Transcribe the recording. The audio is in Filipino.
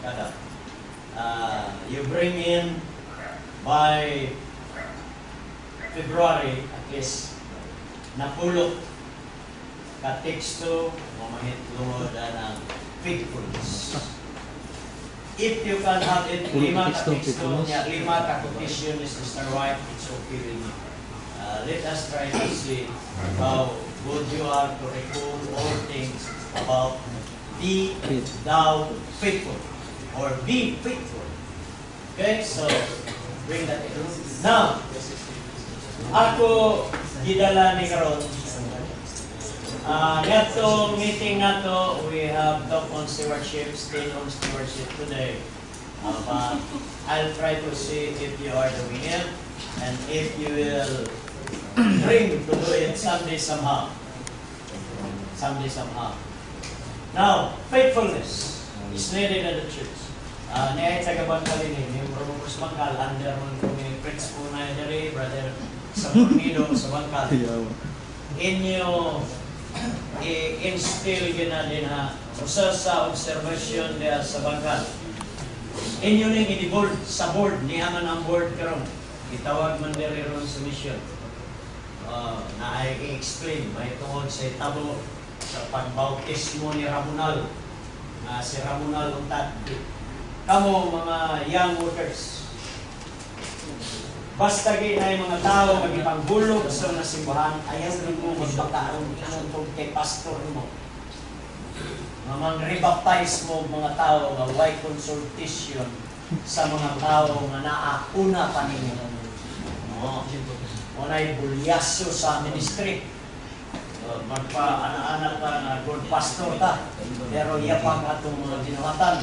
kada. You bring in by February at least napulot ka teksto mamahitungod ng faithfulness. If you can have it, 5 ka teksto niya, 5 ka quotation is Mr. White, it's okay with me. Let us try to see how good you are to recall all things about be thou faithful or be faithful. Okay, so bring that in. Now, ako gidala ni karon. Neto meeting nato, we have talk on stewardship, still on stewardship today. But I'll try to see if you are doing it and if you will bring to do it someday somehow. Someday somehow. Now, faithfulness is needed in the church. Niyay sa Gabangkal ini, yung Romulus Bangkal, under man kami Prince Punay dari, Brother Sabornido sa Bangkal. Inyo i-instill yun na din ha, usa sa observation niya sa Bangkal. Inyo ning i-board sa board, niya man ang board karon. Itawag man diri ron sa mission. Na i-explain, may tungod sa tabo sa pagbautismo ni Ramunal. Si Ramunal Untad. Kamo mga young workers, basta ginay mga tao magipanggulo sa nasimbahan, ayaw rin mo magbakaroon itong kay pastor mo. Mang-rebaptize mo mga tao nga why consultation sa mga tao nga naauna pa ninyo. Unay bulyaso sa ministry. Magpa-anak-anak ka na good pastor ta, pero yapang atong mga ginawatan.